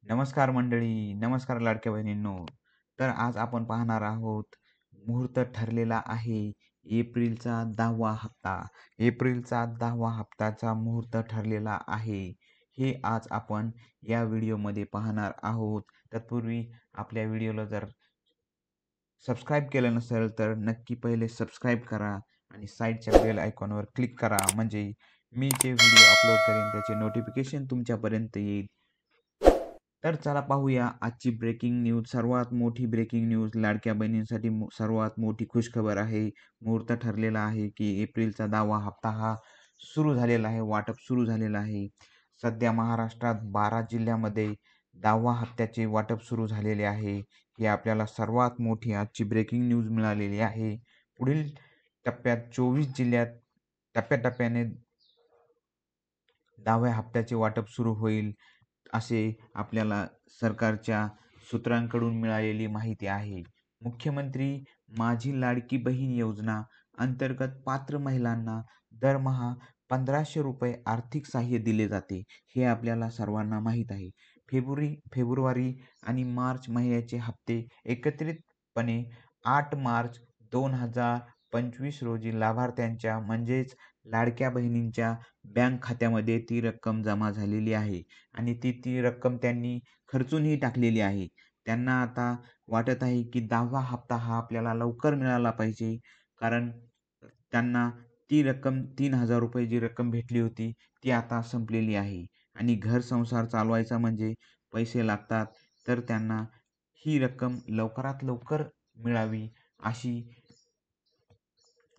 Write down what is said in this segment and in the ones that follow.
नमस्कार मंडळी, नमस्कार लाडक्या बहिणींनो. तर आज आपण पाहणार आहोत, मुहूर्त ठरलेला आहे एप्रिलचा 10वा हप्ता. एप्रिलचा 10वा हप्त्याचा मुहूर्त ठरलेला आहे. हे आज आपण या व्हिडिओमध्ये पाहणार आहोत. तत्पूर्वी आपल्या व्हिडिओला जर सबस्क्राईब केलं नसेल तर नक्की पहिले सबस्क्राईब करा आणि साईडच्या बेल आयकॉनवर क्लिक करा, म्हणजे मी जे व्हिडिओ अपलोड करेन त्याचे नोटिफिकेशन तुमच्यापर्यंत येईल. तर चला पाहूया आजची ब्रेकिंग न्यूज. सर्वात मोठी ब्रेकिंग न्यूज लाडक्या बहिणींसाठी सर्वात मोठी खुशखबर आहे. मुहूर्त ठरलेला आहे की एप्रिलचा 10वा हप्ता हा सुरू झालेला आहे, वाटप सुरू झालेलं आहे. सध्या महाराष्ट्रात 12 जिल्ह्यामध्ये 10वा हप्त्याचे वाटप सुरू झालेले आहे. ही आपल्याला सर्वात मोठी आजची ब्रेकिंग न्यूज मिळालेली आहे. पुढील टप्प्यात 24 जिल्ह्यात टप्प्याटप्प्याने 10व्या हप्त्याचे वाटप सुरू होईल, असे आपल्याला सरकारच्या सूत्रांकडून मिळालेली माहिती आहे. मुख्यमंत्री माझी लाडकी बहीण योजना अंतर्गत पात्र महिलांना दरमहा 1500 रुपये आर्थिक सहाय्य दिले जाते. हे आपल्याला सर्वांना माहीत आहे. फेब्रुवारी आणि मार्च महिन्याचे हप्ते एकत्रितपणे 8 मार्च 2025 रोजी लाभार्थ्यांच्या म्हणजेच लाडक्या बहिणींच्या बँक खात्यामध्ये ती रक्कम जमा झालेली आहे आणि ती रक्कम त्यांनी खर्चूनही टाकलेली आहे. त्यांना आता वाटत आहे की 10वा हप्ता हा आपल्याला लवकर मिळाला पाहिजे, कारण त्यांना ती रक्कम 3000 रुपये जी रक्कम भेटली होती ती आता संपलेली आहे आणि घर संसार चालवायचा म्हणजे पैसे लागतात. तर त्यांना ही रक्कम लवकरात लवकर मिळावी अशी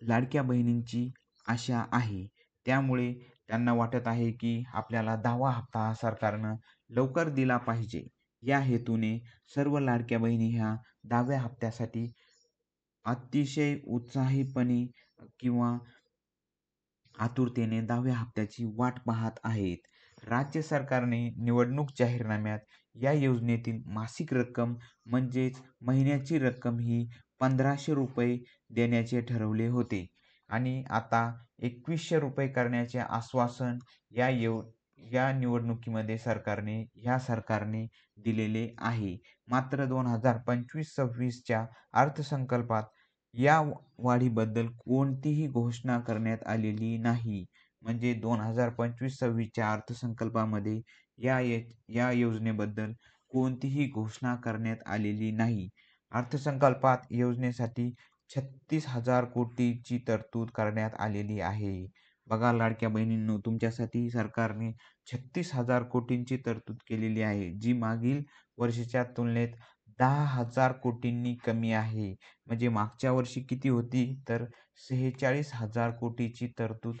लाडक्या बहिणींची आशा आहे. त्यामुळे त्यांना वाटत आहे की आपल्याला 10वा हप्ता हा सरकारनं लवकर दिला पाहिजे. या हेतूने सर्व लाडक्या बहिणी ह्या 10व्या हप्त्यासाठी अतिशय उत्साहीपणे किंवा आतुरतेने 10व्या हप्त्याची वाट पाहत आहेत. राज्य सरकारने निवडणूक जाहीरनाम्यात या योजनेतील मासिक रक्कम म्हणजेच महिन्याची रक्कम ही 1500 रुपये देण्याचे ठरवले होते आणि आता 2100 रुपये करण्याचे आश्वासन या निवडणुकीमध्ये सरकारने दिलेले आहे. मात्र 2025-26च्या अर्थसंकल्पात या वाढीबद्दल कोणतीही घोषणा करण्यात आलेली नाही. म्हणजे 2025-26च्या अर्थसंकल्पामध्ये या योजनेबद्दल कोणतीही घोषणा करण्यात आलेली नाही. अर्थसंकल्पात योजनेसाठी 36,000 कोटीची तरतूद करण्यात आलेली आहे. बघा लाडक्या बहिणींनो, तुमच्यासाठी सरकारने 36,000 कोटींची तरतूद केलेली आहे, जी मागील वर्षीच्या तुलनेत 10,000 कोटींनी कमी आहे. म्हणजे मागच्या वर्षी किती होती, तर 46,000 कोटीची तरतूद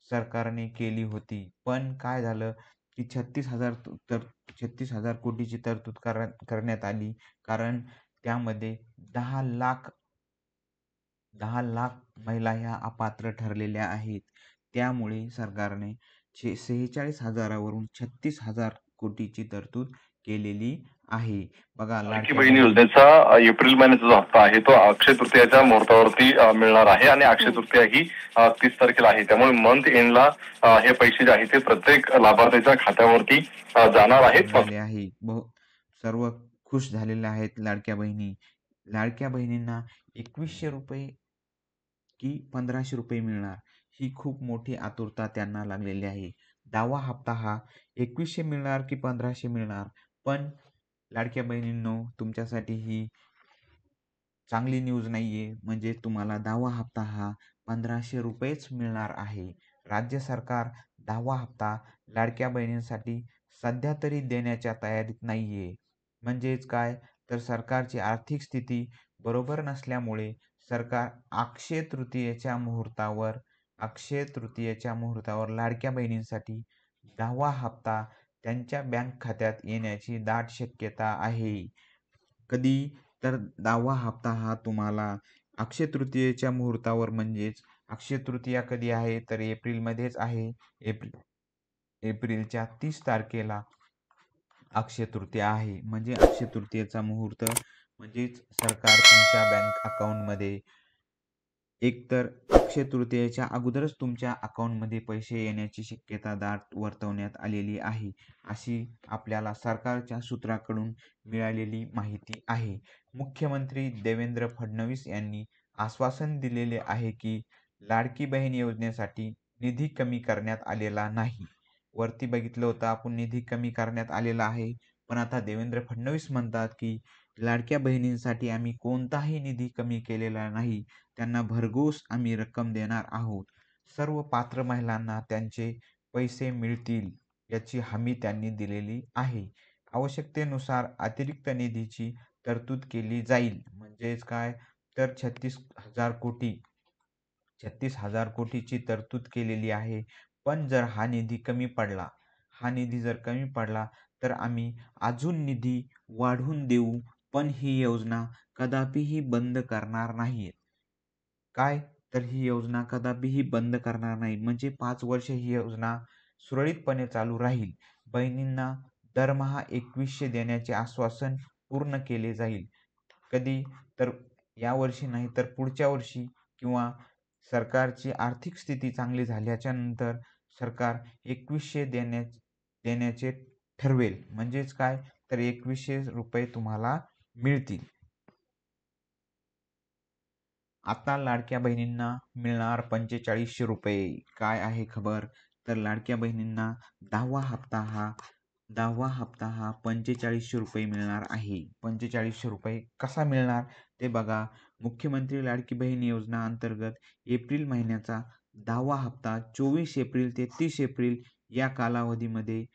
सरकारने केली होती. पण काय झालं की 36,000 कोटीची तरतूद करण्यात आली, कारण त्यामध्ये 10 लाख महिला ह्या अपात्र ठरलेल्या आहेत. त्यामुळे सरकारने 46,000वरून 36,000 कोटीची तरतूद केलेली आहे. बघा लाडकी लाडक्या बहीण बहिणी, योजनेचा एप्रिल महिन्याचा जो हप्ता आहे तो अक्षय तृतीयाच्या मुहूर्तावरती मिळणार आहे आणि अक्षय तृतीया ही 30 तारखेला आहे. त्यामुळे मंथ एंडला हे पैसे जे आहेत ते प्रत्येक लाभार्थीच्या खात्यावरती जाणार आहेत. सर्व खुश झालेले आहेत लाडक्या बहिणी. लाडक्या बहिणींना 2100 रुपये की 1500 रुपये मिळणार, ही खूप मोठी आतुरता त्यांना लागलेली आहे. 10वा हप्ता हा 2100 मिळणार की 1500 मिळणार, पण लाडक्या बहिणींनो, तुमच्यासाठी ही चांगली न्यूज नाहीये. म्हणजे तुम्हाला 10वा हप्ता हा 1500 रुपयेच मिळणार आहे. राज्य सरकार 10वा हप्ता लाडक्या बहिणींसाठी सध्या तरी देण्याच्या तयारीत नाहीये. म्हणजेच काय, तर सरकारची आर्थिक स्थिती बरोबर नसल्यामुळे सरकार अक्षय तृतीयेच्या मुहूर्तावर लाडक्या बहिणींसाठी 10वा हप्ता त्यांच्या बँक खात्यात येण्याची दाट शक्यता आहे. कधी, तर 10वा हप्ता हा तुम्हाला अक्षय तृतीयेच्या मुहूर्तावर, म्हणजेच अक्षय तृतीया कधी आहे, तर एप्रिलमध्येच आहे. एप्रिलच्या 30 तारखेला अक्षय तृतीया आहे. म्हणजे अक्षय तृतीयेचा मुहूर्त म्हणजेच सरकार तुमच्या बँक अकाउंटमध्ये एकतर अक्षय तृतीयेच्या अगोदरच तुमच्या अकाउंटमध्ये पैसे येण्याची शक्यता दाट वर्तवण्यात आलेली आहे, अशी आपल्याला सरकारच्या सूत्राकडून मिळालेली माहिती आहे. मुख्यमंत्री देवेंद्र फडणवीस यांनी आश्वासन दिलेले आहे की लाडकी बहीण योजनेसाठी निधी कमी करण्यात आलेला नाही. वरती बघितलं होतं आपण, निधी कमी करण्यात आलेला आहे, पण आता देवेंद्र फडणवीस म्हणतात की लाडक्या बहिणींसाठी आम्ही कोणताही निधी कमी केलेला नाही, त्यांना भरघोस आम्ही रक्कम देणार आहोत. सर्व पात्र महिलांना त्यांचे पैसे मिळतील याची हमी त्यांनी दिलेली आहे. आवश्यकतेनुसार अतिरिक्त निधीची तरतूद केली जाईल. म्हणजेच काय, तर 36,000 कोटीची तरतूद केलेली आहे. पण जर हा निधी जर कमी पडला तर आम्ही अजून निधी वाढवून देऊ, पण ही योजना कदापिही बंद करणार नाहीत. काय, तर ही योजना कदापिही बंद करणार नाही. म्हणजे 5 वर्ष ही योजना सुरळीतपणे चालू राहील. बहिणींना दरमहा 2100 देण्याचे आश्वासन पूर्ण केले जाईल. कधी, तर यावर्षी नाही तर पुढच्या वर्षी, किंवा सरकारची आर्थिक स्थिती चांगली झाल्याच्या नंतर सरकार 2100 देण्याचे ठरवेल. म्हणजेच काय, तर 2100 रुपये तुम्हाला मिळतील. आता लाडक्या बहिणींना मिळणार 4500 रुपये. काय आहे खबर, तर लाडक्या बहिणींना 10वा हप्ता हा 4500 रुपये मिळणार आहे. 4500 रुपये कसा मिळणार ते बघा. मुख्यमंत्री लाडकी बहीण योजना अंतर्गत एप्रिल महिन्याचा 10वा हप्ता 24 एप्रिल ते 30 एप्रिल या कालावधीमध्ये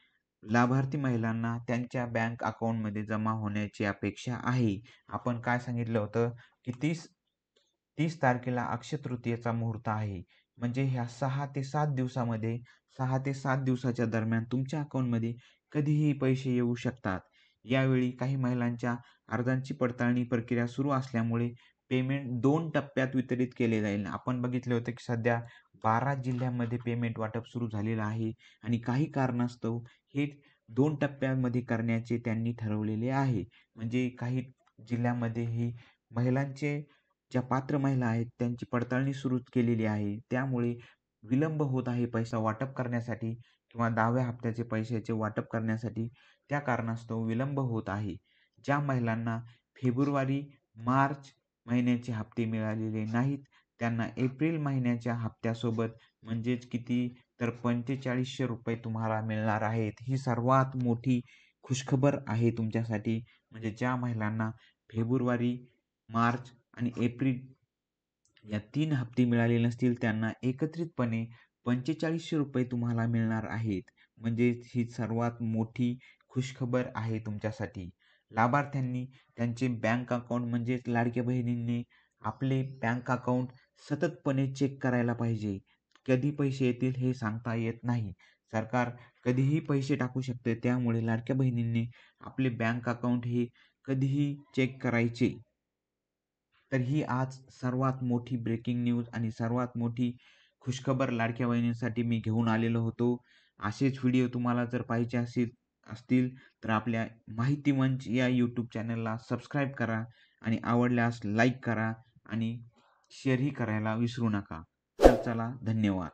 लाभार्थी महिलांना त्यांच्या बँक अकाउंटमध्ये जमा होण्याची अपेक्षा आहे. आपण काय सांगितलं होतं की 30 तारखेला अक्षय तृतीयेचा मुहूर्त आहे. म्हणजे ह्या 6 ते 7 दिवसाच्या दरम्यान तुमच्या अकाउंटमध्ये कधीही पैसे येऊ शकतात. यावेळी काही महिलांच्या अर्जांची पडताळणी प्रक्रिया सुरू असल्यामुळे पेमेंट 2 टप्प्यात वितरित केले जाईल. आपण बघितले होते की सध्या 12 जिल्ह्यांमध्ये पेमेंट वाटप सुरू झालेलं आहे आणि काही कारणास्तव हे 2 टप्प्यांमध्ये करण्याचे त्यांनी ठरवलेले आहे. म्हणजे काही जिल्ह्यामध्ये ही महिलांचे, ज्या पात्र महिला आहेत त्यांची पडताळणी सुरू केलेली आहे. त्यामुळे विलंब होत आहे पैसा वाटप करण्यासाठी, किंवा 10व्या हप्त्याचे पैशाचे वाटप करण्यासाठी त्या कारणास्तव विलंब होत आहे. ज्या महिलांना फेब्रुवारी, मार्च महिन्याचे हप्ते मिळालेले नाहीत, त्यांना एप्रिल महिन्याच्या हप्त्यासोबत म्हणजेच किती, तर 4500 रुपये तुम्हाला मिळणार आहेत. ही सर्वात मोठी खुशखबर आहे तुमच्यासाठी. म्हणजे ज्या महिलांना फेब्रुवारी, मार्च आणि एप्रिल या 3 हप्ते मिळाले नसतील, त्यांना एकत्रितपणे 4500 रुपये तुम्हाला मिळणार आहेत. म्हणजे ही सर्वात मोठी खुशखबर आहे तुमच्यासाठी. लाभार्थ्यांनी त्यांचे बँक अकाउंट, म्हणजेच लाडक्या बहिणींनी आपले बँक अकाउंट सततपणे चेक करायला पाहिजे. कधी पैसे येतील हे सांगता येत नाही. सरकार कधीही पैसे टाकू शकते. त्यामुळे लाडक्या बहिणींनी आपले बँक अकाउंट हे कधीही चेक करायचे. तर ही आज सर्वात मोठी ब्रेकिंग न्यूज आणि सर्वात मोठी खुशखबर लाडक्या बहिणींसाठी मी घेऊन आलेलो होतो. असेच व्हिडिओ तुम्हाला जर पाहिजे असतील तर आपल्या माहिती मंच या यूट्यूब चॅनलला सबस्क्राईब करा आणि आवडल्यास लाईक करा आणि शेअरही करायला विसरू नका. तर चला, धन्यवाद.